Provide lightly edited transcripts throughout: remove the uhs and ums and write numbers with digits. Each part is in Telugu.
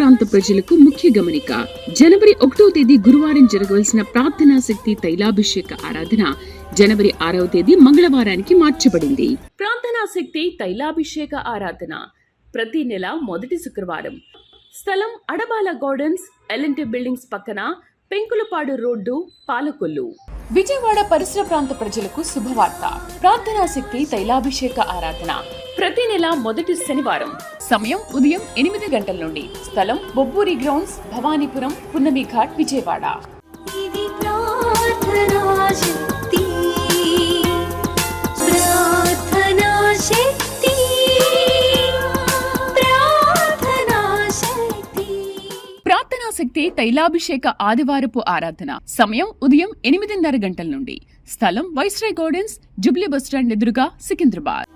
ప్రాంత ప్రజలకు ముఖ్య గమనిక. జనవరి 1వ తేదీ గురువారం జరగవలసిన ప్రార్థనా శక్తి తైలాభిషేక ఆరాధన జనవరి 6వ తేదీ మంగళవారానికి మార్చబడింది. ప్రార్థనా శక్తి తైలాభిషేక ఆరాధన ప్రతి నెల మొదటి శుక్రవారం. స్థలం అడబాల గార్డెన్స్, ఎల్ఎన్టీ బిల్డింగ్స్ పక్కన, పెంకులపాడు రోడ్డు, పాలకొల్లు. విజయవాడ పరిసర ప్రాంత ప్రజలకు శుభవార్త. ప్రార్థనా శక్తి తైలాభిషేక ఆరాధన ప్రతి నెల మొదటి శనివారం. సమయం ఉదయం 8 గంటల నుండి. స్థలం బొబ్బూరి గ్రౌండ్స్, భవానీపురం, పున్నమి ఘాట్, విజయవాడ. ప్రార్థనా శక్తి తైలాభిషేక ఆదివారపు ఆరాధన సమయం ఉదయం 8:30 గంటల నుండి. స్థలం వైస్రాయ్ గార్డెన్స్, జుబ్లీ బస్టాండ్ ఎదురుగా, సికింద్రాబాద్.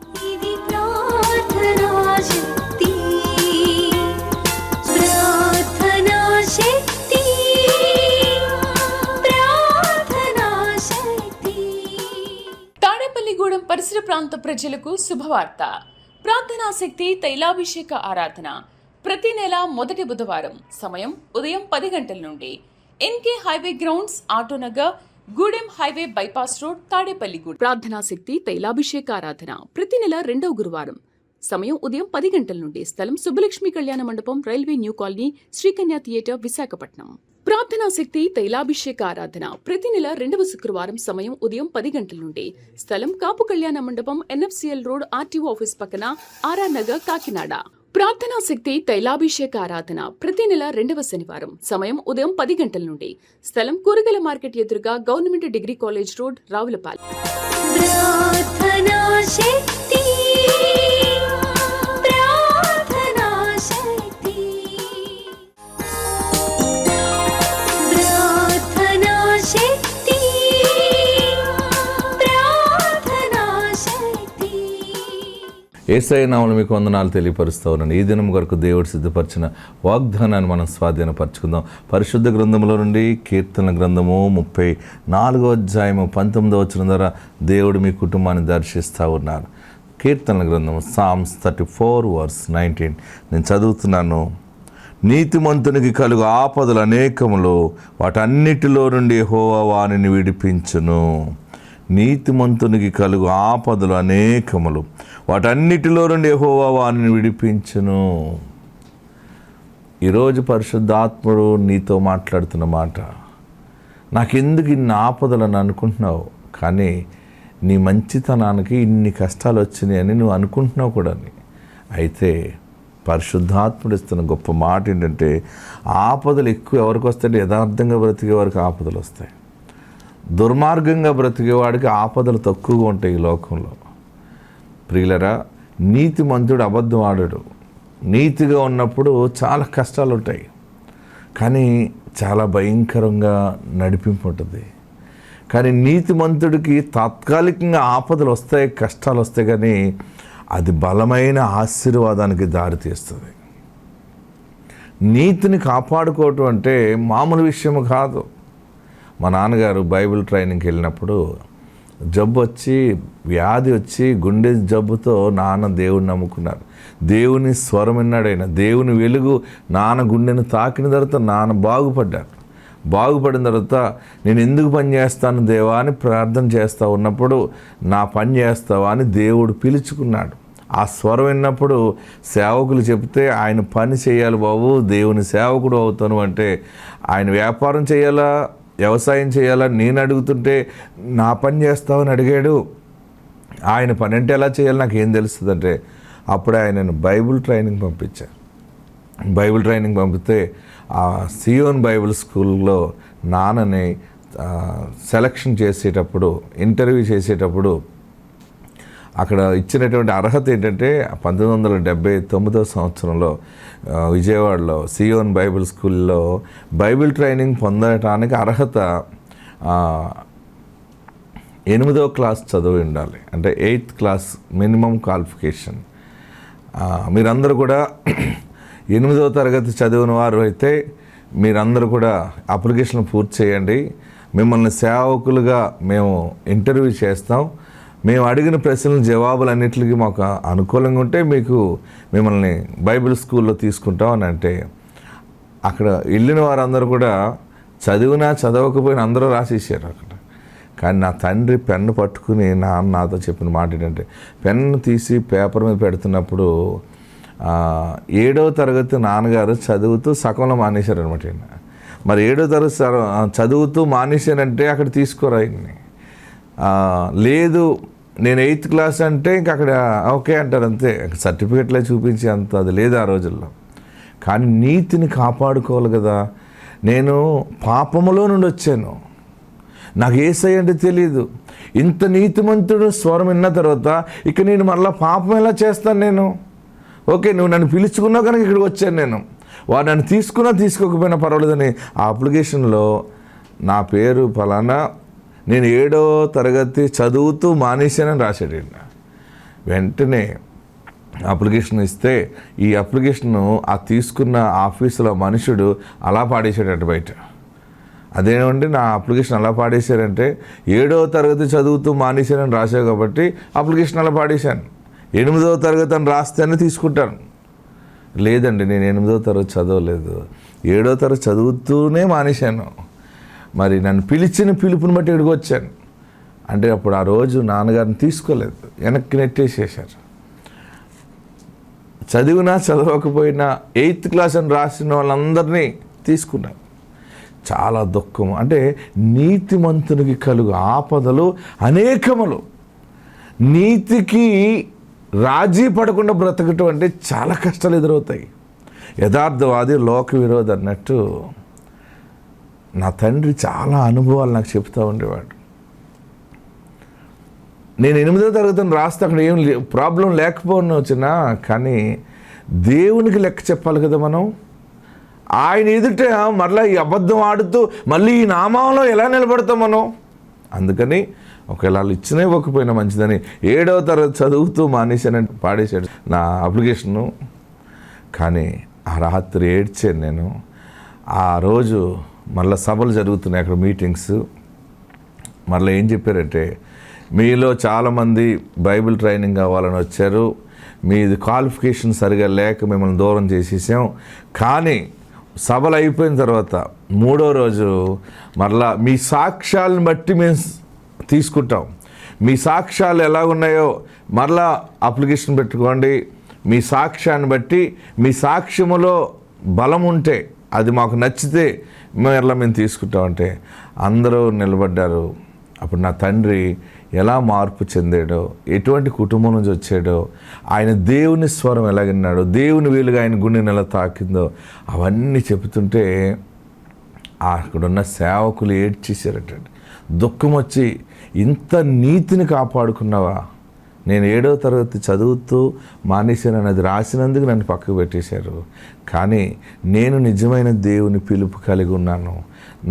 తాడేపల్లిగూడెం పరిసర ప్రాంత ప్రజలకు శుభవార్త. ప్రార్థనా శక్తి తైలాభిషేక ఆరాధన ప్రతి నెల మొదటి బుధవారం. సమయం ఉదయం 10 గంటల నుండి. NK highway grounds, Autonagar, Gudem highway bypass road, Tadepalligudem. ప్రార్థనా శక్తి తైలాభిషేక ఆరాధన ప్రతి నెల 2వ గురువారం. సమయం ఉదయం 10 గంటల నుండి. స్థలం సుబ్బలక్ష్మి కళ్యాణ మండపం, railway new colony, Sri Kanya theatre, Visakhapatnam. ప్రార్థనా శక్తి తైలాభిషేక ఆరాధన ప్రతి నెల 2వ శుక్రవారం. సమయం ఉదయం 10 గంటల నుండి. స్థలం కాపు కళ్యాణ మండపం, ఎన్ఎఫ్సిఎల్ రోడ్, ఆర్టీఓ ఆఫీస్ పక్కన, ఆర్ఆర్ నగర్, కాకినాడ. ప్రార్థనా శక్తి తైలాభిషేక ఆరాధన ప్రతి నెల 2వ శనివారం. సమయం ఉదయం 10 గంటల నుండి. స్థలం కూరగాయల మార్కెట్ ఎదురుగా, government degree college road, Ravulapalem. Yesayya నామములో మీకు వందనాలు తెలియపరుస్తూ ఉన్నాను. ఈ దినం కొరకు దేవుడు సిద్ధపరిచిన వాగ్దానాన్ని మనం స్వాధీనపరచుకుందాం. పరిశుద్ధ గ్రంథంలో నుండి కీర్తన గ్రంథము 34వ అధ్యాయము 19వ వచనం ద్వారా దేవుడు మీ కుటుంబాన్ని దర్శిస్తూ ఉన్నారు. కీర్తన గ్రంథము సామ్స్ 34:19 నేను చదువుతున్నాను. నీతిమంతునికి కలుగు ఆపదలు అనేకములు, వాటన్నిటిలో నుండి యెహోవా వానిని విడిపించును. నీతిమంతునికి కలుగు ఆపదలు అనేకములు, వాటన్నిటిలో నుండి యెహోవా వానిని విడిపించును. ఈరోజు పరిశుద్ధాత్ముడు నీతో మాట్లాడుతున్న మాట, నాకెందుకు ఇన్ని ఆపదలను అనుకుంటున్నావు, కానీ నీ మంచితనానికి ఇన్ని కష్టాలు వచ్చినాయని నువ్వు అనుకుంటున్నావు కూడా. అయితే పరిశుద్ధాత్ముడు ఇస్తున్న గొప్ప మాట ఏంటంటే, ఆపదలు ఎక్కువ ఎవరికి వస్తాయంటే యథార్థంగా బ్రతికే వారికి ఆపదలు వస్తాయి. దుర్మార్గంగా బ్రతికేవాడికి ఆపదలు తక్కువగా ఉంటాయి ఈ లోకంలో. ప్రియులరా, నీతిమంతుడు అబద్ధం ఆడడు. నీతిగా ఉన్నప్పుడు చాలా కష్టాలు ఉంటాయి, కానీ చాలా భయంకరంగా నడిపింపు ఉంటుంది. కానీ నీతిమంతుడికి తాత్కాలికంగా ఆపదలు వస్తాయి, కష్టాలు వస్తాయి, కానీ అది బలమైన ఆశీర్వాదానికి దారితీస్తుంది. నీతిని కాపాడుకోవటం అంటే మామూలు విషయం కాదు. మా నాన్నగారు బైబిల్ ట్రైనింగ్కి వెళ్ళినప్పుడు జబ్బు వచ్చి, వ్యాధి వచ్చి, గుండె జబ్బుతో నాన్న దేవుడిని నమ్ముకున్నారు. దేవుని స్వరం విన్నాడు ఆయన. దేవుని వెలుగు నాన్న గుండెను తాకిన తర్వాత నాన్న బాగుపడ్డారు. బాగుపడిన తర్వాత నేను ఎందుకు పని చేస్తాను దేవా అని ప్రార్థన చేస్తూ ఉన్నప్పుడు, నా పని చేస్తావా అని దేవుడు పిలుచుకున్నాడు. ఆ స్వరం విన్నప్పుడు సేవకులు చెప్తే ఆయన పని చేయాలి బాబు, దేవుని సేవకుడు అవుతాను అంటే, ఆయన వ్యాపారం చేయాలా, వ్యవసాయం చేయాలని నేను అడుగుతుంటే నా పని చేస్తామని అడిగాడు. ఆయన పని అంటే ఎలా చేయాలి నాకు ఏం తెలుస్తుందంటే, అప్పుడే ఆయనను బైబిల్ ట్రైనింగ్ పంపించారు. బైబిల్ ట్రైనింగ్ పంపితే ఆ సియోన్ బైబిల్ స్కూల్లో నాన్నని సెలక్షన్ చేసేటప్పుడు, ఇంటర్వ్యూ చేసేటప్పుడు అక్కడ ఇచ్చినటువంటి అర్హత ఏంటంటే 1979వ సంవత్సరంలో విజయవాడలో సియోన్ బైబిల్ స్కూల్లో బైబిల్ ట్రైనింగ్ పొందడానికి అర్హత 8వ క్లాస్ చదివి ఉండాలి. అంటే 8th క్లాస్ మినిమం క్వాలిఫికేషన్. మీరందరూ కూడా 8వ తరగతి చదివిన వారు అయితే మీరందరూ కూడా అప్లికేషన్ పూర్తి చేయండి. మిమ్మల్ని సేవకులుగా మేము ఇంటర్వ్యూ చేస్తాం. మేము అడిగిన ప్రశ్నల జవాబులన్నింటికి మాకు అనుకూలంగా ఉంటే మిమ్మల్ని బైబిల్ స్కూల్లో తీసుకుంటాం అని అంటే, అక్కడ వెళ్ళిన వారందరూ కూడా చదివినా చదవకపోయినా అందరూ రాసేసారు అక్కడ. కానీ నా తండ్రి పెన్ను పట్టుకుని నాతో చెప్పిన మాట ఏంటంటే, పెన్ను తీసి పేపర్ మీద పెడుతున్నప్పుడు 7వ తరగతి నాన్నగారు చదువుతూ సగంలో మానేశారు అనమాట. మరి 7వ తరగతి చదువుతూ మానేశానంటే అక్కడ తీసుకోరా ఆయన్ని. లేదు నేను 8th క్లాస్ అంటే ఇంక అక్కడ ఓకే అంటారు, అంతే. సర్టిఫికెట్లే చూపించి అంత అది లేదు ఆ రోజుల్లో. కానీ నీతిని కాపాడుకోవాలి కదా. నేను పాపములో నుండి వచ్చాను, నాకు యేసయ్య అంటే తెలియదు. ఇంత నీతిమంతుడు స్వరం విన్న తర్వాత ఇక నేను మళ్ళీ పాపం ఎలా చేస్తాను నేను? ఓకే, నువ్వు నన్ను పిలుచుకున్నావు కనుక ఇక్కడికి వచ్చాను నేను. వాడు నన్ను తీసుకున్నా తీసుకోకపోయినా పర్వాలేదని ఆ అప్లికేషన్లో నా పేరు ఫలానా, నేను 7వ తరగతి చదువుతూ మానేశానని రాశాడు. వెంటనే అప్లికేషన్ ఇస్తే ఈ అప్లికేషను ఆ తీసుకున్న ఆఫీసులో మనుషుడు అలా పాడేశాడట బయట. అదేమంటే నా అప్లికేషన్ అలా పాడేశారంటే 7వ తరగతి చదువుతూ మానేశానని రాశావు కాబట్టి అప్లికేషన్ అలా పాడేశాను. 8వ తరగతి అని రాస్తేనే తీసుకుంటాను. లేదండి, నేను 8వ తరగతి చదవలేదు, 7వ తరగతి చదువుతూనే మానేశాను. మరి నన్ను పిలిచిన పిలుపుని బట్టి ఇక్కడికి వచ్చాను అంటే అప్పుడు ఆ రోజు నాన్నగారిని తీసుకోలేదు, వెనక్కి నెట్టేసేసారు. చదివినా చదవకపోయినా 8th క్లాస్ అని రాసిన వాళ్ళందరినీ తీసుకున్నారు. చాలా దుఃఖం. అంటే నీతిమంతునికి కలుగు ఆపదలు అనేకములు. నీతికి రాజీ పడకుండా బ్రతకటం అంటే చాలా కష్టాలు ఎదురవుతాయి. యథార్థవాది లోక విరోధి అన్నట్టు నా తండ్రి చాలా అనుభవాలు నాకు చెప్తూ ఉండేవాడు. నేను 8వ తరగతిని రాస్తే అక్కడ ఏం ప్రాబ్లం లేకపోయినా వచ్చినా, కానీ దేవునికి లెక్క చెప్పాలి కదా మనం. ఆయన ఎదుట మరలా ఈ అబద్ధం ఆడుతూ మళ్ళీ ఈ నామంలో ఎలా నిలబడతాం మనం? అందుకని ఒకవేళ వాళ్ళు ఇచ్చినా ఇవ్వకపోయినా మంచిదని 7వ తరగతి చదువుతూ మానేశానని పాడేశాడు నా అప్లికేషను. కానీ ఆ రాత్రి ఏడ్చాను నేను. ఆ రోజు మళ్ళీ సభలు జరుగుతున్నాయి అక్కడ, మీటింగ్స్. మళ్ళీ ఏం చెప్పారంటే, మీలో చాలామంది బైబిల్ ట్రైనింగ్ కావాలని వచ్చారు, మీది క్వాలిఫికేషన్ సరిగా లేక మిమ్మల్ని దూరం చేసేసాం. కానీ సభలు అయిపోయిన తర్వాత 3వ రోజు మరలా మీ సాక్ష్యాలను బట్టి మేము తీసుకుంటాం, మీ సాక్ష్యాలు ఎలా ఉన్నాయో మరలా అప్లికేషన్ పెట్టుకోండి, మీ సాక్ష్యాన్ని బట్టి మీ సాక్ష్యములో బలం ఉంటే అది మాకు నచ్చితే మేము తీసుకుంటామంటే అందరూ నిలబడ్డారు. అప్పుడు నా తండ్రి ఎలా మార్పు చెందాడో, ఎటువంటి కుటుంబం నుంచి వచ్చాడో, ఆయన దేవుని స్వరం ఎలా విన్నాడో, దేవుని వీలుగా ఆయన గుండెని ఎలా తాకిందో అవన్నీ చెబుతుంటే అక్కడున్న సేవకులు ఏడ్చేశారట. దుఃఖం వచ్చి, ఇంత నీతిని కాపాడుకున్నావా? నేను 7వ తరగతి చదువుతూ మానేశానని అది రాసినందుకు నన్ను పక్కకు పెట్టేశారు. కానీ నేను నిజమైన దేవుని పిలుపు కలిగి ఉన్నాను,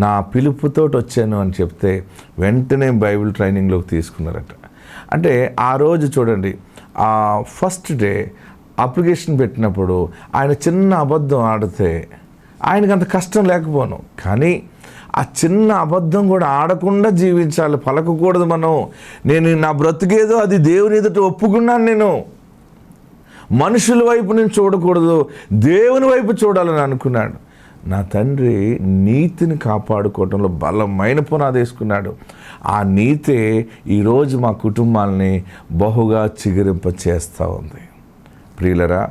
నా పిలుపుతోటి వచ్చాను అని చెప్తే వెంటనే బైబిల్ ట్రైనింగ్లోకి తీసుకున్నారట. అంటే ఆ రోజు చూడండి, ఆ ఫస్ట్ డే అప్లికేషన్ పెట్టినప్పుడు ఆయన చిన్న అబద్ధం ఆడితే ఆయనకు అంత కష్టం లేకపోను, కానీ ఆ చిన్న అబద్ధం కూడా ఆడకుండా జీవించాలి, పలకకూడదు మనం. నేను నా బ్రతికేదో అది దేవుని ఎదుట ఒప్పుకున్నాను, నేను మనుషుల వైపు నేను చూడకూడదు, దేవుని వైపు చూడాలని అనుకున్నాడు. నా తండ్రి నీతిని కాపాడుకోవడంలో బలమైన పునాది వేసుకున్నాడు. ఆ నీతే ఈరోజు మా కుటుంబాలని బహుగా చిగురింప చేస్తూ ఉంది. ప్రియులరా,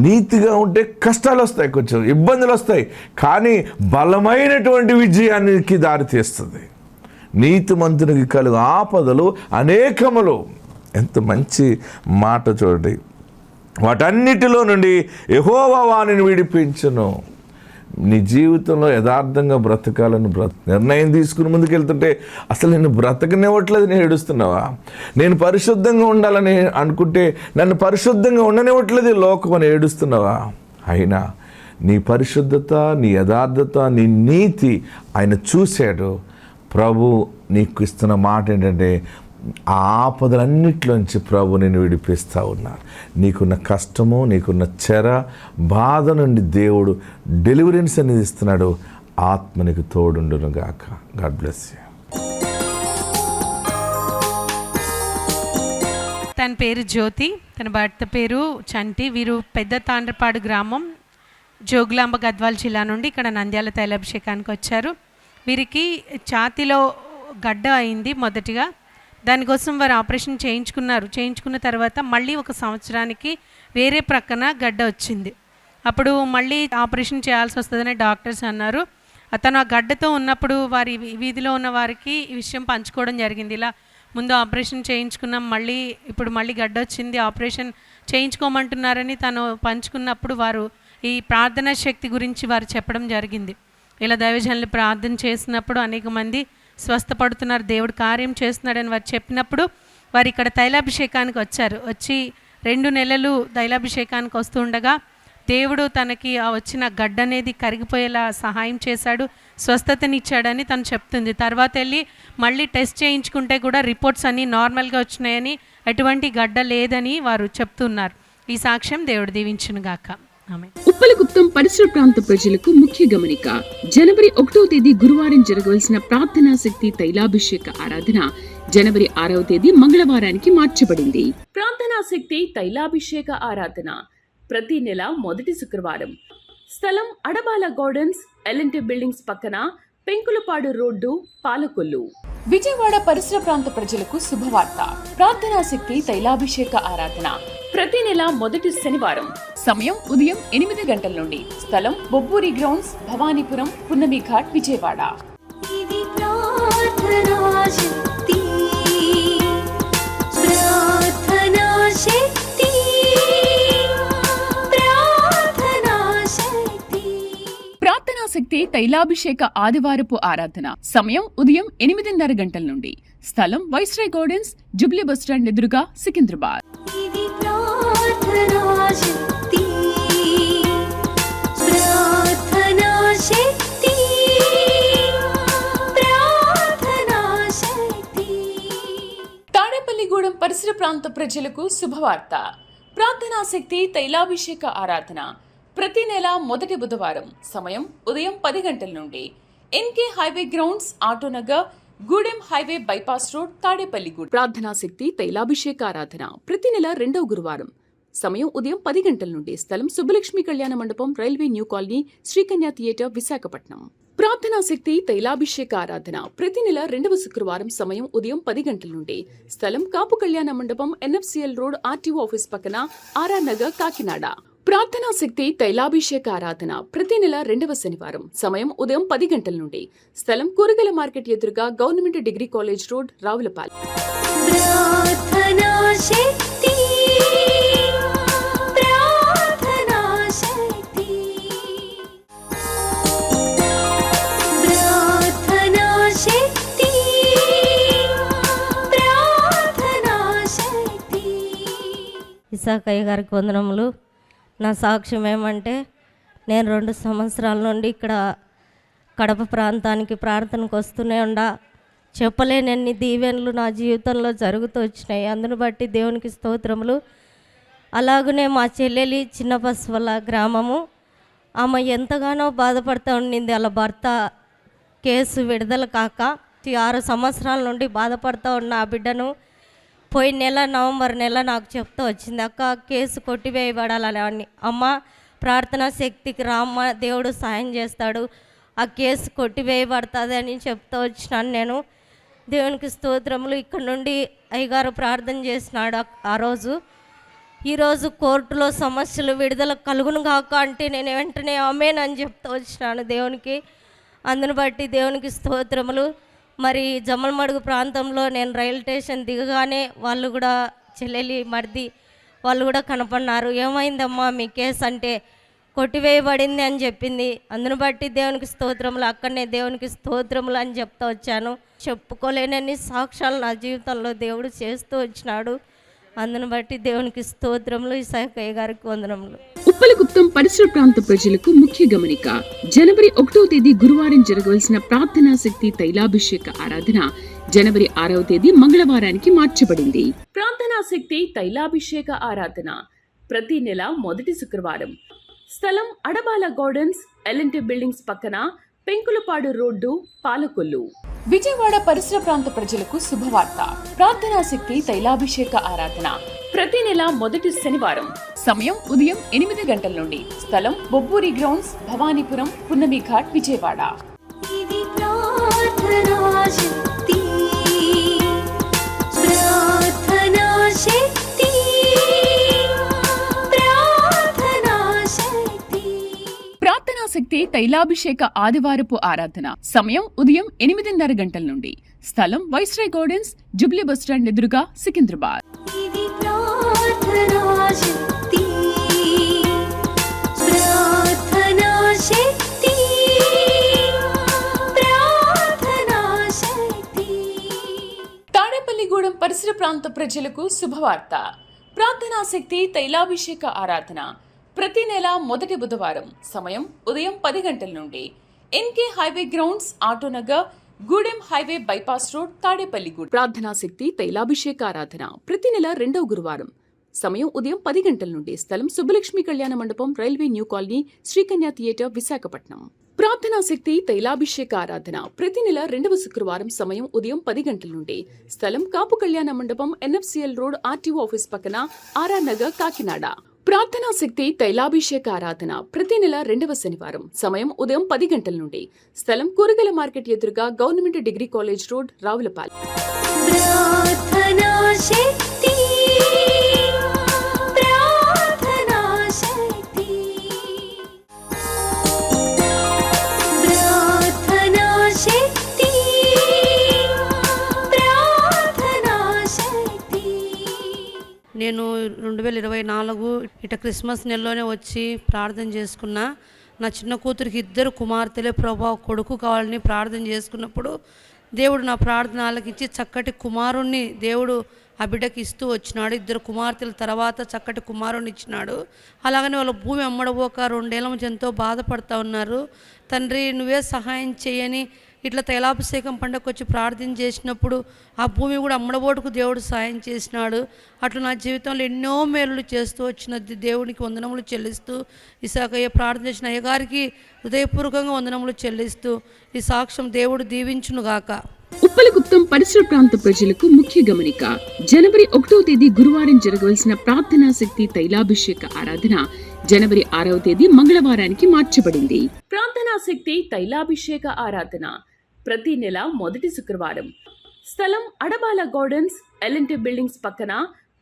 నీతిగా ఉంటే కష్టాలు వస్తాయి, కొంచెం ఇబ్బందులు వస్తాయి, కానీ బలమైనటువంటి విజయానికి దారితీస్తుంది. నీతిమంతునికి కలుగు ఆపదలు అనేకములు. ఎంత మంచి మాట చూడండి. వాటన్నిటిలో నుండి యెహోవా వానిని విడిపించును. నీ జీవితంలో యథార్థంగా బ్రతకాలని నిర్ణయం తీసుకుని ముందుకెళ్తుంటే అసలు నేను బ్రతకనివ్వట్లేదు, నేను ఏడుస్తున్నావా? నేను పరిశుద్ధంగా ఉండాలని అనుకుంటే నన్ను పరిశుద్ధంగా ఉండనివ్వట్లేదు లోకం అని ఏడుస్తున్నావా? అయినా నీ పరిశుద్ధత, నీ యథార్థత, నీ నీతి ఆయన చూశాడు. ప్రభు నీకు ఇస్తున్న మాట ఏంటంటే, ఆ ఆపదలన్నిటిలోంచి ప్రభు నేను విడిపిస్తూ ఉన్నారు. నీకున్న కష్టము, నీకున్న చెర, బాధ నుండి దేవుడు డెలివరెన్స్ అనేది ఇస్తున్నాడు. ఆత్మనికి తోడుండును గాక. God bless you. తన పేరు జ్యోతి, తన భర్త పేరు చంటి. వీరు పెద్ద తాండ్రపాడు గ్రామం, జోగులాంబ గద్వాల జిల్లా నుండి ఇక్కడ నంద్యాల తైలాభిషేకానికి వచ్చారు. వీరికి ఛాతీలో గడ్డ అయింది మొదటిగా. దానికోసం వారు ఆపరేషన్ చేయించుకున్న తర్వాత మళ్ళీ 1 సంవత్సరానికి వేరే ప్రక్కన గడ్డ వచ్చింది. అప్పుడు మళ్ళీ ఆపరేషన్ చేయాల్సి వస్తుందని డాక్టర్స్ అన్నారు. అతను ఆ గడ్డతో ఉన్నప్పుడు వారి వీధిలో ఉన్న వారికి ఈ విషయం పంచుకోవడం జరిగింది. ఇలా ముందు ఆపరేషన్ చేయించుకున్నాం, ఇప్పుడు మళ్ళీ గడ్డ వచ్చింది, ఆపరేషన్ చేయించుకోమంటున్నారని తను పంచుకున్నప్పుడు వారు ఈ ప్రార్థనా శక్తి గురించి వారు చెప్పడం జరిగింది. ఇలా దైవజనులు ప్రార్థన చేసినప్పుడు అనేక మంది స్వస్థపడుతున్నారు, దేవుడు కార్యం చేస్తున్నాడని వారు చెప్పినప్పుడు వారు ఇక్కడ తైలాభిషేకానికి వచ్చారు. వచ్చి 2 నెలలు తైలాభిషేకానికి వస్తుండగా దేవుడు తనకి ఆ వచ్చిన గడ్డ అనేది కరిగిపోయేలా సహాయం చేశాడు, స్వస్థతనిచ్చాడని తను చెప్తుంది. తర్వాత వెళ్ళి మళ్ళీ టెస్ట్ చేయించుకుంటే కూడా రిపోర్ట్స్ అన్నీ నార్మల్గా వచ్చినాయని, ఎటువంటి గడ్డ లేదని వారు చెప్తున్నారు. ఈ సాక్ష్యం దేవుడు దీవించును గాక. ఆమేన్. ఉప్పలగుప్తం పరిసర ప్రాంత ప్రజలకు ముఖ్య గమనిక. జనవరి 1వ తేదీ గురువారం జరగవలసిన ప్రార్థనా శక్తి తైలాభిషేక ఆరాధన జనవరి 6వ తేదీ మంగళవారానికి మార్చబడింది. ప్రార్థనా శక్తి తైలాభిషేక ఆరాధన ప్రతి నెల మొదటి శుక్రవారం. స్థలం అడబాల గార్డెన్స్, ఎల్ఎన్టీ బిల్డింగ్స్ పక్కన, పెంకులపాడు రోడ్డు, పాలకొల్లు. విజయవాడ పరిసర ప్రాంత ప్రజలకు శుభవార్త. ప్రార్థనా శక్తి తైలాభిషేక ఆరాధన ప్రతి నెల మొదటి శనివారం. సమయం ఉదయం 8 గంటల నుండి. స్థలం బొబ్బూరి గ్రౌండ్స్, భవానీపురం, పున్నమి ఘాట్, విజయవాడ. ప్రార్థనా శక్తి తైలాభిషేక ఆదివారపు ఆరాధన సమయం ఉదయం 8:30 గంటల నుండి. స్థలం వైస్రాయ్ గార్డెన్స్, జుబ్లీ బస్టాండ్ ఎదురుగా, సికింద్రాబాద్. తాడేపల్లిగూడెం పరిసర ప్రాంత ప్రజలకు శుభవార్త. ప్రార్థనా శక్తి తైలాభిషేక ఆరాధన ప్రతి నెల మొదటి బుధవారం. సమయం ఉదయం 10 గంటల నుండి. NK highway grounds, Autonagar, Gudem highway bypass road, Tadepalligudem. ప్రార్థనా శక్తి తైలాభిషేక ఆరాధన ప్రతి నెల 2వ గురువారం. సమయం ఉదయం 10 గంటల నుండి. స్థలం సుబ్బలక్ష్మి కళ్యాణ మండపం, railway new colony, Srikanya theatre, Visakhapatnam. ప్రార్థనా శక్తి తైలాభిషేక ఆరాధన ప్రతి నెల 2వ శుక్రవారం. సమయం ఉదయం 10 గంటల నుండి. స్థలం కాపు కళ్యాణ మండపం, ఎన్ఎఫ్సిఎల్ రోడ్, ఆర్టీఓ ఆఫీస్ పక్కన, ఆర్ఆర్ నగర్, కాకినాడ. ప్రార్థనా శక్తి తైలాభిషేక ఆరాధన ప్రతి నెల 2వ శనివారం. సమయం ఉదయం 10 గంటల నుండి. స్థలం కూరగాయల మార్కెట్ ఎదురుగా, government degree college road, Ravulapalem. Isakayya గారికి వందనములు. నా సాక్ష్యం ఏమంటే, నేను 2 సంవత్సరాల నుండి ఇక్కడ కడప ప్రాంతానికి ప్రార్థనకు వస్తూనే చెప్పలేనన్ని దీవెనలు నా జీవితంలో జరుగుతూ వచ్చినాయి. అందును బట్టి దేవునికి స్తోత్రములు. అలాగనే మా చెల్లెలి చిన్నపస్వల గ్రామము, ఆమె ఎంతగానో బాధపడుతూ ఉండింది. వాళ్ళ భర్త కేసు విడుదల కాక 6 సంవత్సరాల నుండి బాధపడుతూ ఉన్న ఆ బిడ్డను పోయిన నెల నవంబర్ నెల నాకు చెప్తూ వచ్చింది, అక్క కేసు కొట్టివేయబడాలని. అమ్మ ప్రార్థనా శక్తికి రామ్మ, దేవుడు సాయం చేస్తాడు, ఆ కేసు కొట్టివేయబడుతుంది అని చెప్తూ వచ్చినాను నేను. దేవునికి స్తోత్రములు. ఇక్కడ నుండి అయ్యగారు ప్రార్థన చేసినాడు ఆ రోజు. ఈరోజు కోర్టులో సమస్యలు విడుదల కలుగును కాక అంటే నేను వెంటనే ఆమేనని చెప్తూ వచ్చినాను దేవునికి. అందును బట్టి దేవునికి స్తోత్రములు. మరి జమ్మలమడుగు ప్రాంతంలో నేను రైలు స్టేషన్ దిగగానే వాళ్ళు కూడా చెల్లెలి మర్ది వాళ్ళు కూడా కనపడినారు. ఏమైందమ్మా మీ కేసు అంటే కొట్టివేయబడింది అని చెప్పింది. అందును బట్టి దేవునికి స్తోత్రములు, అక్కడనే దేవునికి స్తోత్రములు అని చెప్తూ వచ్చాను. చెప్పుకోలేనన్ని సాక్ష్యాలు నా జీవితంలో దేవుడు చేస్తూ వచ్చినాడు. అందును బట్టి దేవునికి స్తోత్రములు. ఇసాకయ్య గారికి వందనములు. ఉప్పలగుప్తం పరిసర ప్రాంత ప్రజలకు ముఖ్య గమనిక. జనవరి 1వ తేదీ గురువారం జరగవలసిన ప్రార్థనా శక్తి తైలాభిషేక ఆరాధన జనవరి 6వ తేదీ మంగళవారానికి మార్చబడింది. ప్రార్థనా శక్తి తైలాభిషేక ఆరాధన ప్రతి నెల మొదటి శుక్రవారం. స్థలం అడబాల గార్డెన్స్, ఎల్ఎన్టీ బిల్డింగ్స్ పక్కన, పెంకులపాడు రోడ్డు, పాలకొల్లు. విజయవాడ పరిసర ప్రాంత ప్రజలకు శుభవార్త. ప్రార్థనా శక్తి తైలాభిషేక ఆరాధన ప్రతి నెల మొదటి శనివారం. సమయం ఉదయం 8 గంటల నుండి. స్థలం బొబ్బూరి గ్రౌండ్స్, భవానీపురం, పున్నమి ఘాట్, విజయవాడ. ఇది ప్రార్థనా శక్తి, ప్రార్థనా శక్తి, ప్రార్థనా శక్తి. ప్రార్థనా శక్తి తైలాభిషేక ఆదివారపు ఆరాధన. సమయం ఉదయం 8:30 గంటల నుండి. స్థలం వైస్రాయ్ గార్డెన్స్, జూబ్లీ బస్టాండ్ ఎదురుగా, సికింద్రాబాద్. ఇది ప్రార్థనా శక్తి, ప్రార్థనా శక్తి, ప్రార్థనా శక్తి. తాడేపల్లిగూడెం పరిసర ప్రాంత ప్రజలకు శుభవార్త. ప్రార్థనా శక్తి తైలాభిషేక ఆరాధన ప్రతి నెల మొదటి బుధవారం. సమయం ఉదయం 10 గంటల నుండి. NK highway grounds, Autonagar, Gudem highway bypass road, Tadepalligudem. ప్రార్థనా శక్తి తైలాభిషేక ఆరాధన ప్రతి నెల 2వ గురువారం. సమయం ఉదయం 10 గంటల నుండి. స్థలం సుబ్బలక్ష్మి కళ్యాణ మండపం, railway new colony, Srikanya theatre, Visakhapatnam. ప్రార్థనా శక్తి తైలాభిషేక ఆరాధన ప్రతి నెల 2వ శుక్రవారం. సమయం ఉదయం 10 గంటల నుండి. స్థలం కాపు కళ్యాణ మండపం, ఎన్ఎఫ్సిఎల్ రోడ్, ఆర్టీఓ ఆఫీస్ పక్కన, ఆర్ఆర్ నగర్, కాకినాడ. ప్రార్థనా శక్తి తైలాభిషేక ఆరాధన ప్రతి నెల 2వ శనివారం. సమయం ఉదయం 10 గంటల నుండి. స్థలం కూరగాయల మార్కెట్ ఎదురుగా, government degree college road, Ravulapalem. ప్రార్థనా శక్తి, ప్రార్థనా శక్తి, ప్రార్థనా శక్తి, ప్రార్థనా శక్తి. నేను 2024 ఇట క్రిస్మస్ నెలలోనే వచ్చి ప్రార్థన చేసుకున్నా. నా చిన్న కూతురికి 2 కుమార్తెలే ప్రభా, కొడుకు కావాలని ప్రార్థన చేసుకున్నప్పుడు దేవుడు నా ప్రార్థన ఆలకించి చక్కటి కుమారుణ్ణి దేవుడు ఆ బిడ్డకి ఇస్తూ వచ్చినాడు. 2 కుమార్తెల తర్వాత చక్కటి కుమారుణ్ణి ఇచ్చినాడు. అలాగనే వాళ్ళ భూమి అమ్మడబోక 2 ఏళ్ళ నుంచి ఎంతో బాధపడుతూ ఉన్నారు. తండ్రి నువ్వే సహాయం చేయని ఇట్లా తైలాభిషేకం పండుగకు వచ్చి ప్రార్థన చేసినప్పుడు ఆ భూమి కూడా అమ్మడబోటుకు దేవుడు సహాయం చేసినాడు. అట్లా నా జీవితంలో ఎన్నో మేలులు చేస్తూ వచ్చిన దేవునికి వందనములు చెల్లిస్తూ, ఇసాకయ్య ప్రార్థన చేసిన అయ్యగారికి హృదయపూర్వకంగా వందనములు చెల్లిస్తూ ఈ సాక్ష్యం దేవుడు దీవించునుగాక. ఉప్పలగుప్తం పరిసర ప్రాంత ప్రజలకు ముఖ్య గమనిక. జనవరి 1వ తేదీ గురువారం జరగవలసిన ప్రార్థనా శక్తి తైలాభిషేక ఆరాధన జనవరి 6వ తేదీ మంగళవారానికి మార్చబడింది. ప్రార్థనా శక్తి తైలాభిషేక ఆరాధన ప్రతి నెల మొదటి శుక్రవారం. స్థలం అడబాల గార్డెన్స్, ఎల్ఎన్టీ బిల్డింగ్స్ పక్కన,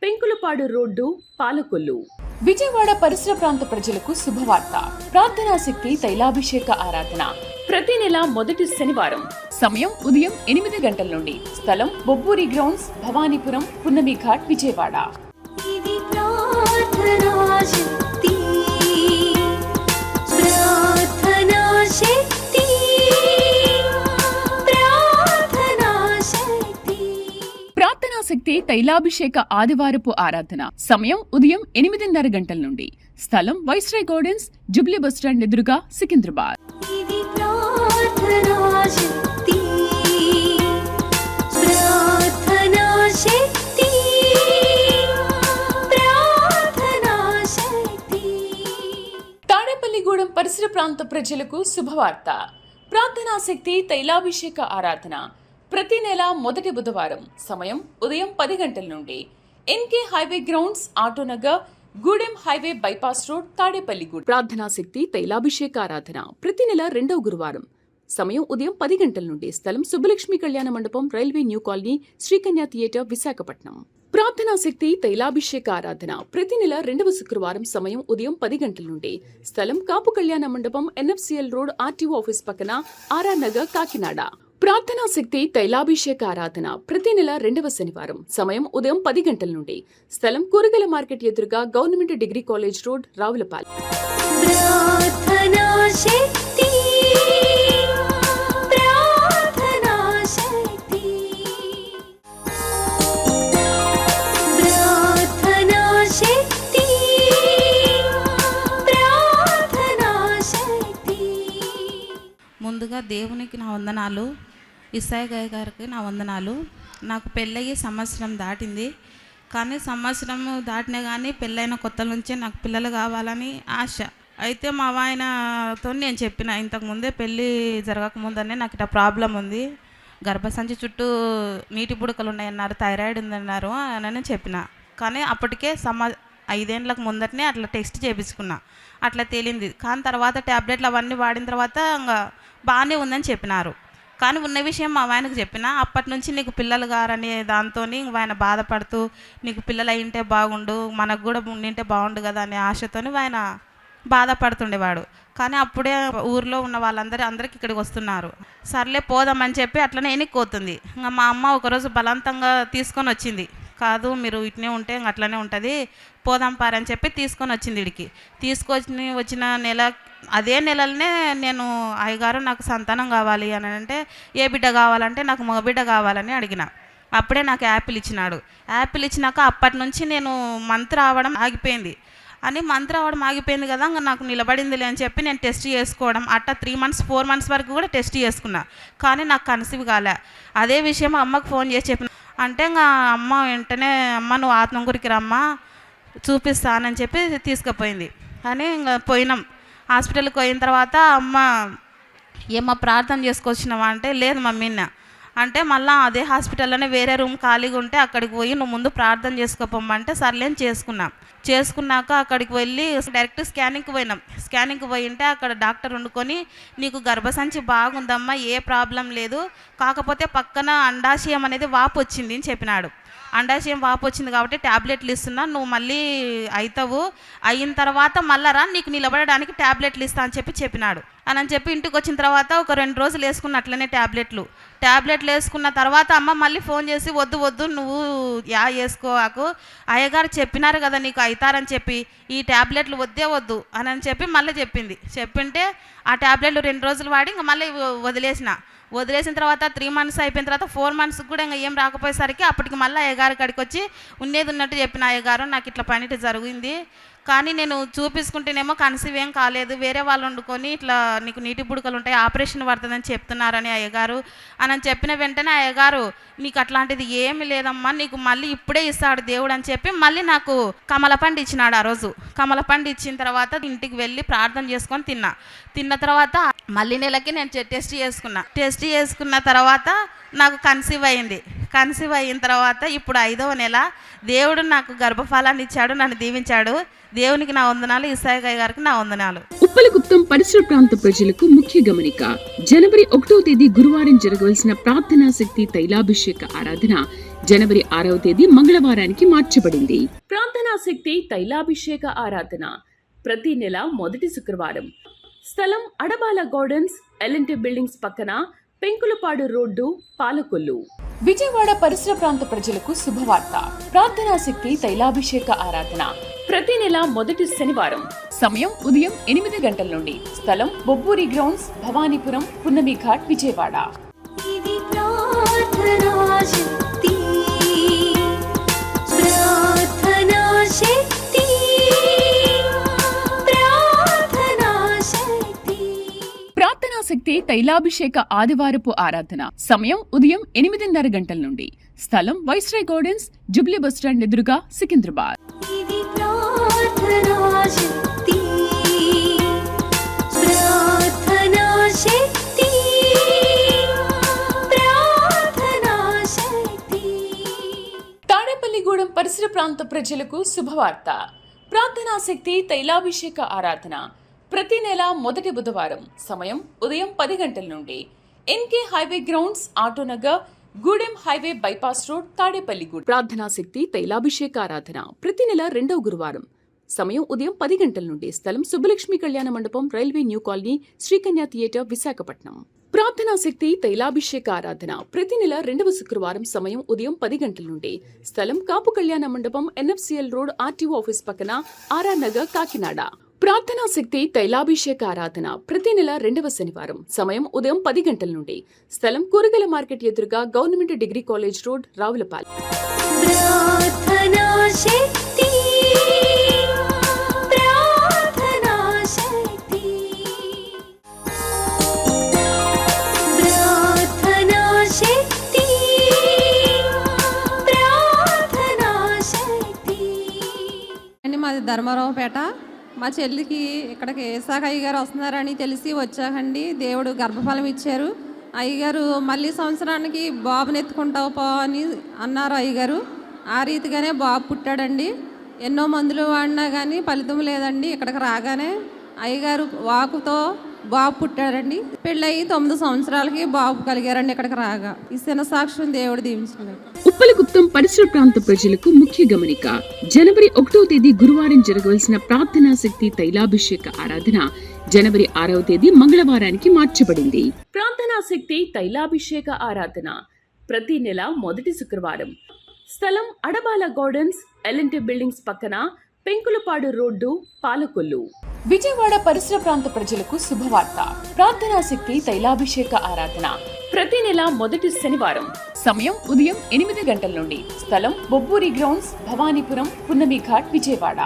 పెంకులపాడు రోడ్డు, పాలకొల్లు. విజయవాడ పరిసర ప్రాంత ప్రజలకు శుభవార్త. ప్రార్థనా శక్తి తైలాభిషేక ఆరాధన ప్రతి నెల మొదటి శనివారం. సమయం ఉదయం 8 గంటల నుండి. స్థలం బొబ్బూరి గ్రౌండ్స్, భవానీపురం, పున్నమి ఘాట్, విజయవాడ. ఇది ప్రార్థనా శక్తి, ప్రార్థనా శక్తి, ప్రార్థనా శక్తి. ప్రార్థనా శక్తి తైలాభిషేక ఆదివారపు ఆరాధన సమయం ఉదయం 8:30 గంటల నుండి. స్థలం వైస్రాయ్ గార్డెన్స్, జూబ్లీ బస్టాండ్ ఎదురుగా, సికింద్రాబాద్. ఇది ప్రార్థనా శక్తి, ప్రార్థనా శక్తి, ప్రార్థనా శక్తి. తాడేపల్లిగూడెం పరిసర ప్రాంత ప్రజలకు శుభవార్త. ప్రార్థనా శక్తి తైలాభిషేక ఆరాధన ప్రతి నెల మొదటి బుధవారం. సమయం ఉదయం 10 గంటల నుండి. NK highway grounds, Autonagar, Gudem highway bypass road, Tadepalligudem. ప్రార్థనా శక్తి తైలాభిషేక ఆరాధన ప్రతి నెల 2వ గురువారం. సమయం ఉదయం 10 గంటల నుండి. స్థలం సుబ్బలక్ష్మి కళ్యాణ మండపం, railway new colony, Srikanya theatre, Visakhapatnam. ప్రార్థనా శక్తి తైలాభిషేక ఆరాధన ప్రతి నెల 2వ శుక్రవారం. సమయం ఉదయం 10 గంటల నుండి. స్థలం కాపు కళ్యాణ మండపం, ఎన్ఎఫ్సిఎల్ రోడ్, ఆర్టీఓ ఆఫీస్ పక్కన, ఆర్ఆర్ నగర్, కాకినాడ. ప్రార్థనా శక్తి తైలాభిషేక ఆరాధన ప్రతి నెల 2వ శనివారం. సమయం ఉదయం 10 గంటల నుండి. స్థలం కూరగాయల మార్కెట్ ఎదురుగా, government degree college road, Ravulapalem. ప్రార్థనా శక్తి, ప్రార్థనా శక్తి, ప్రార్థనా శక్తి, ప్రార్థనా శక్తి. ముందుగా దేవునికి నా వందనాలు, ఇసాయి గారికి నా వందనాలు. నాకు పెళ్ళయ్యి సంవత్సరం దాటింది, కానీ సంవత్సరం దాటినా కానీ పెళ్ళైన కొత్త నుంచే నాకు పిల్లలు కావాలని ఆశ. అయితే మా ఆయనతో నేను చెప్పిన, ఇంతకుముందే పెళ్ళి జరగకముందనే నాకు ఇట్లా ప్రాబ్లం ఉంది, గర్భసంచి చుట్టూ నీటి బుడకలు ఉన్నాయన్నారు, థైరాయిడ్ ఉందన్నారు అని చెప్పిన. కానీ అప్పటికే 5 ఏళ్ళకు ముందటనే అట్లా టెస్ట్ చేయించుకున్నా, అట్లా తేలింది. కానీ తర్వాత ట్యాబ్లెట్లు అవన్నీ వాడిన తర్వాత ఇంకా బాగానే ఉందని చెప్పినారు. కానీ ఉన్న విషయం మా ఆయనకు చెప్పిన. అప్పటి నుంచి నీకు పిల్లలు గారనే దాంతో ఆయన బాధపడుతూ నీకు పిల్లలు అయింటే బాగుండు, మనకు కూడా ఉండింటే బాగుండు కదా అనే ఆశతోని ఆయన బాధపడుతుండేవాడు. కానీ అప్పుడే ఊర్లో ఉన్న అందరికి ఇక్కడికి వస్తున్నారు. సర్లే పోదామని చెప్పి అట్లనే ఎన్నికోతుంది. ఇంకా మా అమ్మ ఒకరోజు బలవంతంగా తీసుకొని వచ్చింది. కాదు మీరు ఇట్నే ఉంటే ఇంక అట్లనే ఉంటుంది, పోదాం పారని చెప్పి తీసుకొని వచ్చింది. ఇడికి వచ్చిన అదే నెలలనే నేను అయ్యగారు నాకు సంతానం కావాలి అని అంటే, ఏ బిడ్డ కావాలంటే నాకు మగ బిడ్డ కావాలని అడిగిన. అప్పుడే నాకు యాపిల్ ఇచ్చినాడు. యాపిల్ ఇచ్చినాక అప్పటి నుంచి నేను మంత్ రావడం ఆగిపోయింది. కదా ఇంకా నాకు నిలబడిందిలే అని చెప్పి నేను టెస్ట్ చేసుకోవడం అట్టా 3 months 4 months వరకు కూడా టెస్ట్ చేసుకున్నా. కానీ నాకు కన్సీవ్ కాలే. అదే విషయం అమ్మకు ఫోన్ చేసి చెప్పిన. అంటే ఇంకా అమ్మ వెంటనే అమ్మ నువ్వు ఆత్మగురికి రమ్మా చూపిస్తానని చెప్పి తీసుకుపోయింది. అని ఇంకా పోయినాం. హాస్పిటల్కి పోయిన తర్వాత అమ్మ ఏమో ప్రార్థన చేసుకొచ్చినావా అంటే లేదు మమ్మీన్న అంటే, మళ్ళీ అదే హాస్పిటల్లోనే వేరే రూమ్ ఖాళీగా ఉంటే అక్కడికి పోయి నువ్వు ముందు ప్రార్థన చేసుకోపోమంటే సర్లేని చేసుకున్నాక అక్కడికి వెళ్ళి డైరెక్ట్ స్కానింగ్కి పోయినాం. స్కానింగ్కి పోయింటే అక్కడ డాక్టర్ వండుకొని నీకు గర్భసంచి బాగుందమ్మా, ఏ ప్రాబ్లం లేదు, కాకపోతే పక్కన అండాశయం అనేది వాపు వచ్చింది అని చెప్పినాడు. అండాశయం వాపు వచ్చింది కాబట్టి ట్యాబ్లెట్లు ఇస్తున్నా, నువ్వు మళ్ళీ అయిన తర్వాత మళ్ళా రా, నీకు నిలబడడానికి ట్యాబ్లెట్లు ఇస్తా అని చెప్పినాడు. అని చెప్పి ఇంటికి వచ్చిన తర్వాత ఒక 2 రోజులు వేసుకున్న అట్లనే ట్యాబ్లెట్లు వేసుకున్న తర్వాత అమ్మ మళ్ళీ ఫోన్ చేసి వద్దు నువ్వు వేసుకోవాకు, అయ్యగారు చెప్పినారు కదా నీకు అవుతారని చెప్పి, ఈ ట్యాబ్లెట్లు వద్దు అని చెప్పి మళ్ళీ చెప్పింటే ఆ ట్యాబ్లెట్లు 2 రోజులు వాడి ఇంకా మళ్ళీ వదిలేసిన తర్వాత 3 months అయిపోయిన తర్వాత 4 months కూడా ఇంకా ఏం రాకపోయేసరికి అప్పటికి మళ్ళీ అయ్యగారు కాడికి వచ్చి ఉన్నట్టు చెప్పిన, అయ్యగారు నాకు ఇట్లా పని జరిగింది, కానీ నేను చూపించుకుంటేనేమో కన్సీవ్ ఏం కాలేదు, వేరే వాళ్ళు వండుకొని ఇట్లా నీకు నీటి బుడకలు ఉంటాయి, ఆపరేషన్ పడుతుందని చెప్తున్నారని అయ్యగారు అని చెప్పిన వెంటనే అయ్యగారు నీకు అట్లాంటిది ఏమి లేదమ్మా, నీకు మళ్ళీ ఇప్పుడే ఇస్తాడు దేవుడు అని చెప్పి మళ్ళీ నాకు కమలపండు ఇచ్చినాడు. ఆ రోజు కమలపండు ఇచ్చిన తర్వాత ఇంటికి వెళ్ళి ప్రార్థన చేసుకొని తిన్న తర్వాత మళ్ళీ నెలకి నేను టెస్ట్ చేసుకున్న తర్వాత నాకు కన్సీవ్ అయిన తర్వాత ఇప్పుడు 5వ నెల దేవుడు నాకు గర్భఫలాన్ని ఇచ్చాడు, నన్ను దీవించాడు. దేవునికి నా వందనాలు, ఇస్సాయి గారికి నా వందనాలు. ఉప్పలగుప్తం పరిసర ప్రాంత ప్రజలకు ముఖ్య గమనిక. జనవరి 1వ తేదీ గురువారం జరగవలసిన ప్రార్థనా శక్తి తైలాభిషేక ఆరాధన జనవరి 6వ తేదీ మంగళవారానికి మార్చబడింది. ప్రార్థనా శక్తి తైలాభిషేక ఆరాధన ప్రతి నెల మొదటి శుక్రవారం. స్థలం అడబాల గార్డెన్స్, ఎల్ఎన్టీ బిల్డింగ్స్ పక్కన, పెంకులపాడు రోడ్డు, పాలకొల్లు. విజయవాడ పరిసర ప్రాంత ప్రజలకు శుభవార్త. ప్రార్థనా శక్తి తైలాభిషేక ఆరాధన ప్రతి నెల మొదటి శనివారం. సమయం ఉదయం 8 గంటల నుండి. స్థలం బొబ్బూరి గ్రౌండ్స్, భవానీపురం, పున్నమి ఘాట్, విజయవాడ. ఇది ప్రార్థనా శక్తి, ప్రార్థనా శక్తి, ప్రార్థనా శక్తి. ప్రార్థనా శక్తి తైలాభిషేక ఆదివారపు ఆరాధన సమయం ఉదయం 8:30 గంటల నుండి. స్థలం వైస్రాయ్ గార్డెన్స్, జుబ్లీ బస్టాండ్ ఎదురుగా, సికింద్రాబాద్. ఇది ప్రార్థనా శక్తి, ప్రార్థనా శక్తి, ప్రార్థనా శక్తి. తాడేపల్లిగూడెం పరిసర ప్రాంత ప్రజలకు శుభవార్త. ప్రార్థనా శక్తి తైలాభిషేక ఆరాధన ప్రతి నెల మొదటి బుధవారం. సమయం ఉదయం 10 గంటల నుండి. NK highway grounds, Autonagar, Gudem highway bypass road, Tadepalligudem. ప్రార్థనా శక్తి తైలాభిషేక ఆరాధన ప్రతి నెల 2వ గురువారం. సమయం ఉదయం 10 గంటల నుండి. స్థలం సుబ్బలక్ష్మి కళ్యాణ మండపం, railway new colony, Sri Kanya theatre, Visakhapatnam. ప్రార్థనా శక్తి తైలాభిషేక ఆరాధన ప్రతి నెల 2వ శుక్రవారం. సమయం ఉదయం 10 గంటల నుండి. స్థలం కాపు కళ్యాణ మండపం, ఎన్ఎఫ్సిఎల్ రోడ్, ఆర్టీఓ ఆఫీస్ పక్కన, ఆర్ఆర్ నగర్, కాకినాడ. ప్రార్థనా శక్తి తైలాభిషేక ఆరాధన ప్రతి నెల 2వ శనివారం. సమయం ఉదయం 10 గంటల నుండి. స్థలం కూరగాయల మార్కెట్ ఎదురుగా, government degree college road, Ravulapalem. ప్రార్థనా శక్తి, ప్రార్థనా శక్తి, ప్రార్థనా శక్తి, ప్రార్థనా శక్తి. మాది ధర్మరావుపేట. మా చెల్లికి ఇక్కడికి ఇస్సాకయ్య గారు వస్తున్నారని తెలిసి వచ్చాకండి. దేవుడు గర్భఫలం ఇచ్చారు. అయ్యగారు మళ్ళీ సంవత్సరానికి బాబుని ఎత్తుకుంటావు పో అని అన్నారు అయ్యగారు. ఆ రీతిగానే బాబు పుట్టాడండి. ఎన్నో మందులు వాడినా కానీ ఫలితం లేదండి. ఇక్కడికి రాగానే అయ్యగారు వాకుతో బాబు పుట్టాడండి. పెళ్ళయి 9 సంవత్సరాలకి బాబు కలిగారండి ఇక్కడికి రాగా. ఈ చిన్న సాక్ష్యం దేవుడు దీవించాడు. ఉప్పలగుప్తం పరిసర ప్రాంత ప్రజలకు ముఖ్య గమనిక. జనవరి 1వ తేదీ గురువారం జరగవలసిన ప్రార్థనా శక్తి తైలాభిషేక ఆరాధన జనవరి 6వ తేదీ మంగళవారానికి మార్చబడింది. ప్రార్థనా శక్తి తైలాభిషేక ఆరాధన ప్రతి నెల మొదటి శుక్రవారం. స్థలం అడబాల గార్డెన్స్, ఎల్ఎన్టీ బిల్డింగ్స్ పక్కన, పెంకులపాడు రోడ్డు, పాలకొల్లు. విజయవాడ పరిసర ప్రాంత ప్రజలకు శుభవార్త. ప్రార్థనా శక్తి తైలాభిషేక ఆరాధన ప్రతి నెల మొదటి శనివారం. సమయం ఉదయం 8 గంటల నుండి. స్థలం బొబ్బూరి గ్రౌండ్స్, భవానీపురం, పున్నమి ఘాట్, విజయవాడ.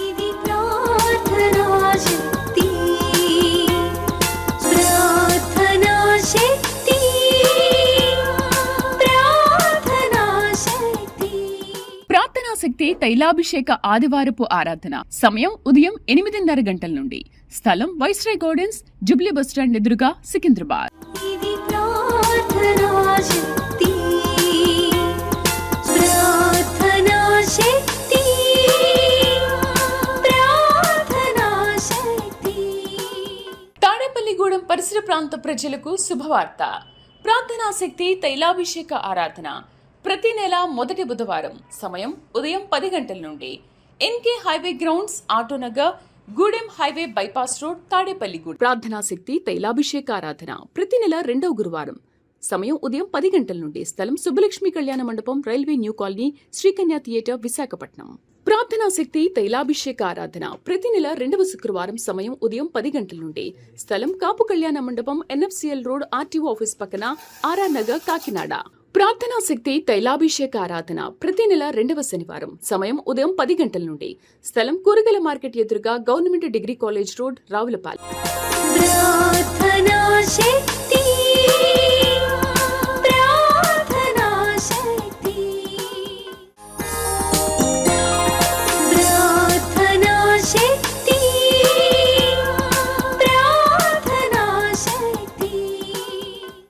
ఇది ప్రార్థనా శక్తి, ప్రార్థనా శక్తి, ప్రార్థనా శక్తి. ప్రార్థనా శక్తి తైలాభిషేక ఆదివారపు ఆరాధన సమయం ఉదయం 8:30 గంటల నుండి. స్థలం వైస్రాయ్ గార్డెన్స్, జుబ్లీ బస్టాండ్ ఎదురుగా, సికింద్రాబాద్. ఇది ప్రార్థనా శక్తి, ప్రార్థనా శక్తి, ప్రార్థనా శక్తి. తాడేపల్లిగూడెం పరిసర ప్రాంత ప్రజలకు శుభవార్త. ప్రార్థనా శక్తి తైలాభిషేక ఆరాధన ప్రతి నెల మొదటి బుధవారం. సమయం ఉదయం 10 గంటల నుండి. NK highway grounds, Autonagar, Gudem highway bypass road, Tadepalligudem. ప్రార్థనా శక్తి తైలాభిషేక ఆరాధన ప్రతి నెల 2వ గురువారం. సమయం ఉదయం 10 గంటల నుండి. స్థలం సుబ్బలక్ష్మి కళ్యాణ మండపం, railway new colony, Srikanya theatre, Visakhapatnam. ప్రార్థనా శక్తి తైలాభిషేక ఆరాధన ప్రతి నెల 2వ శుక్రవారం. సమయం ఉదయం 10 గంటల నుండి. స్థలం కాపు కళ్యాణ మండపం, ఎన్ఎఫ్సిఎల్ రోడ్, ఆర్టీఓ ఆఫీస్ పక్కన, ఆర్ఆర్ నగర్, కాకినాడ. ప్రార్థనా శక్తి తైలాభిషేక ఆరాధన ప్రతి నెల 2వ శనివారం. సమయం ఉదయం 10 గంటల నుండి. స్థలం కూరగాయల మార్కెట్ ఎదురుగా, government degree college road, Ravulapalem. ప్రార్థనా శక్తి.